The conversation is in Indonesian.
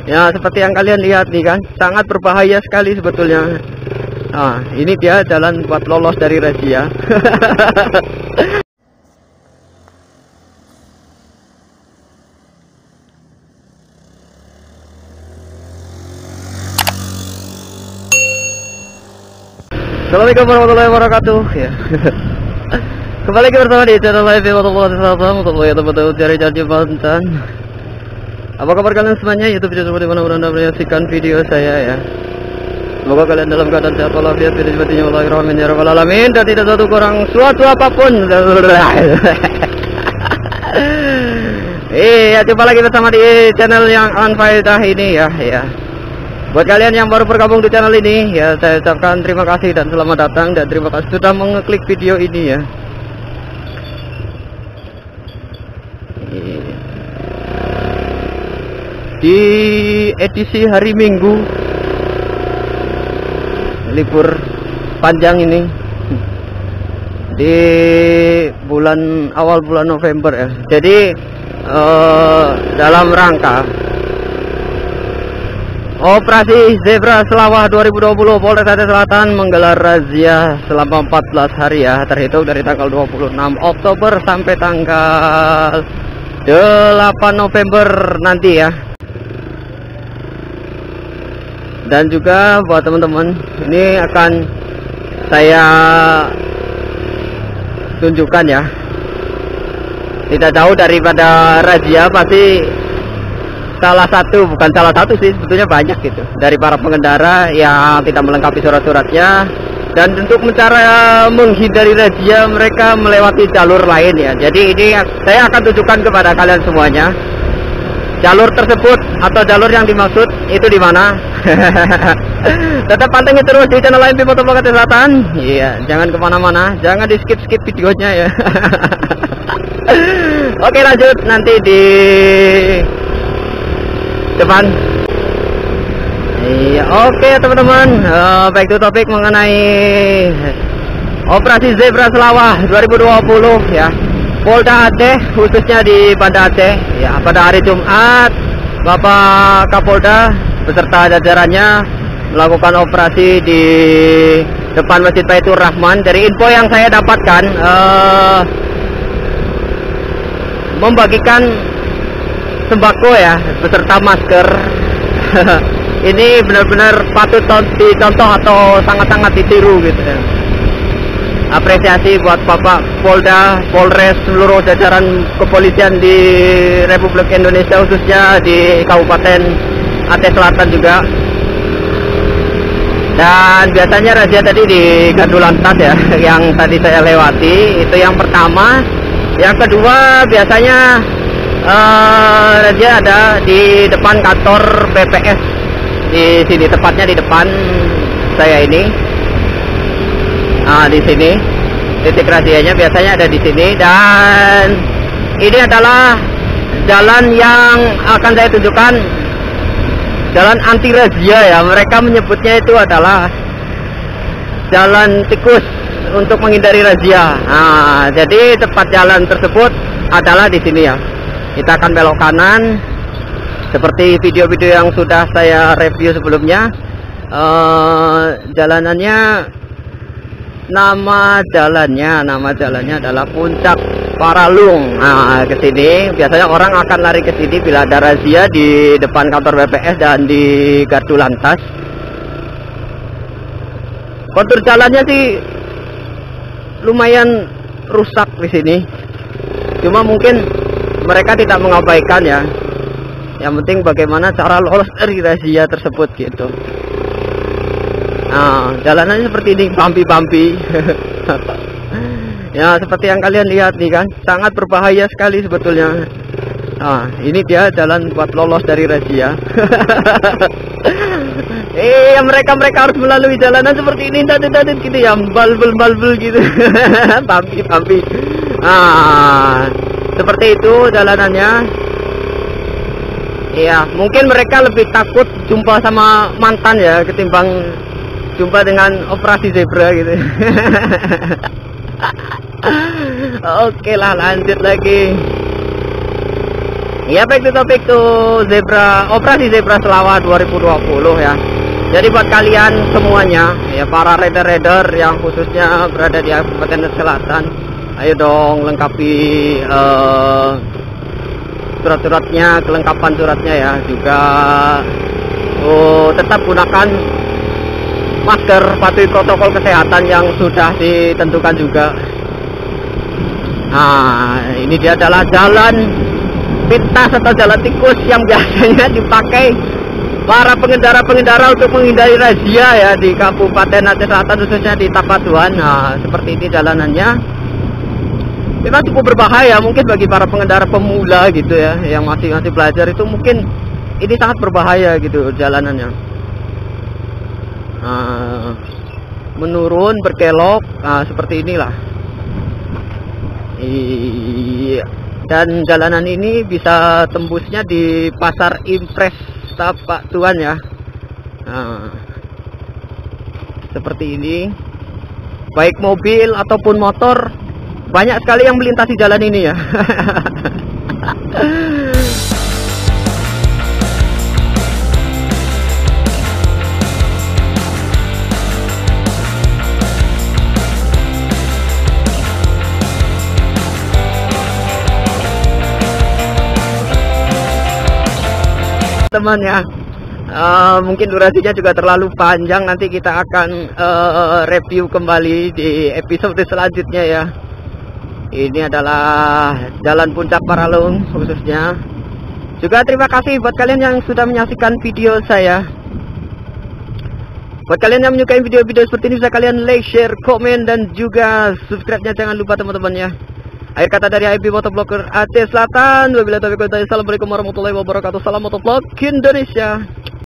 Ya, seperti yang kalian lihat nih kan, sangat berbahaya sekali sebetulnya. Nah, ini dia jalan buat lolos dari razia. Assalamualaikum warahmatullahi wabarakatuh. Ya. Kembali lagi bersama di channel live untuk teman-teman dari Janji Banten. Apa kabar kalian semuanya? YouTube video seperti mana Anda menyaksikan video saya ya. Semoga kalian dalam keadaan sehat walafiat, tidak sebetulnya Allahirrahman ya rabbal alamin, dan tidak satu kurang suatu apapun. Iya, jumpa lagi bersama di channel yang Anfaidah ini ya. Buat kalian yang baru bergabung di channel ini ya, saya ucapkan terima kasih dan selamat datang, dan terima kasih sudah mengeklik video ini ya. Di edisi hari Minggu libur panjang ini, di awal bulan November ya. Jadi dalam rangka Operasi Zebra Selawah 2020, Polres Aceh Selatan menggelar razia selama 14 hari ya, terhitung dari tanggal 26 Oktober sampai tanggal 8 November nanti ya. Dan juga buat teman-teman, ini akan saya tunjukkan ya, tidak jauh daripada razia, pasti bukan salah satu sih, sebetulnya banyak gitu, dari para pengendara yang tidak melengkapi surat-suratnya, dan untuk menghindari razia mereka melewati jalur lain ya. Jadi ini saya akan tunjukkan kepada kalian semuanya, jalur tersebut atau jalur yang dimaksud itu di mana. Tetap pantengin terus di channel lain Motor Aceh Selatan. Iya, jangan kemana-mana, jangan di skip videonya ya. Oke, lanjut nanti di depan. Iya, oke teman-teman, back to topik mengenai Operasi Zebra Selawah 2020 ya. Polda Aceh, khususnya di Banda Aceh ya, pada hari Jumat Bapak Kapolda beserta jajarannya melakukan operasi di depan Masjid Baitur Rahman. Dari info yang saya dapatkan, membagikan sembako ya beserta masker. Ini benar-benar patut dicontoh atau sangat-sangat ditiru gitu ya. Apresiasi buat Bapak Polda, Polres, seluruh jajaran kepolisian di Republik Indonesia, khususnya di Kabupaten Aceh Selatan juga. Dan biasanya razia tadi di Gardu Lantas ya, yang tadi saya lewati, itu yang pertama. Yang kedua biasanya razia ada di depan kantor BPS di sini, tepatnya di depan saya ini. Nah, di sini titik razianya biasanya ada di sini, dan ini adalah jalan yang akan saya tunjukkan, jalan anti razia ya. Mereka menyebutnya itu adalah jalan tikus untuk menghindari razia. Nah, jadi tepat jalan tersebut adalah di sini ya. Kita akan belok kanan seperti video-video yang sudah saya review sebelumnya. Jalanannya, nama jalannya adalah Puncak Paralung. Nah, ke sini biasanya orang akan lari ke sini bila ada razia di depan kantor BPS dan di Gardu Lantas. Kontur jalannya sih lumayan rusak di sini, cuma mungkin mereka tidak mengabaikan ya. Yang penting bagaimana cara lolos dari razia tersebut gitu. Nah, jalanannya seperti ini, bumpy. Ya, seperti yang kalian lihat nih kan, sangat berbahaya sekali sebetulnya. Nah, ini dia jalan buat lolos dari razia. Mereka harus melalui jalanan seperti ini, dadet gitu ya, balbel gitu. Bumpy. Nah, seperti itu jalanannya. Iya, mungkin mereka lebih takut jumpa sama mantan ya, ketimbang jumpa dengan operasi zebra gitu. Oke lah, lanjut lagi. Ya, back to topik tuh operasi Zebra Selawat 2020 ya. Jadi buat kalian semuanya ya, para rider-rider yang khususnya berada di Kabupaten Selatan, ayo dong lengkapi surat-suratnya, kelengkapan suratnya ya. Juga tetap gunakan masker, patuhi protokol kesehatan yang sudah ditentukan juga. Nah, ini dia adalah jalan pintas atau jalan tikus yang biasanya dipakai para pengendara-pengendara untuk menghindari razia ya di Kabupaten Aceh Selatan, khususnya di Tapatuan. Nah, seperti ini jalanannya. Memang cukup berbahaya mungkin bagi para pengendara pemula gitu ya, yang masih belajar itu mungkin ini sangat berbahaya gitu jalanannya. Menurun, berkelok, seperti inilah. Iya. Dan jalanan ini bisa tembusnya di Pasar Impres Tapatuan ya. Seperti ini. Baik mobil ataupun motor, banyak sekali yang melintasi jalan ini ya. Teman ya, mungkin durasinya juga terlalu panjang, nanti kita akan review kembali di episode selanjutnya ya. Ini adalah Jalan Puncak Paralung khususnya. Juga terima kasih buat kalian yang sudah menyaksikan video saya. Buat kalian yang menyukai video-video seperti ini, bisa kalian like, share, komen, dan juga subscribe-nya jangan lupa teman-teman ya. Akhir kata dari HIB Motovlogger Aceh Selatan. Wabillahi taufiq wal hidayah. Assalamualaikum warahmatullahi wabarakatuh. Salam motovlog Indonesia.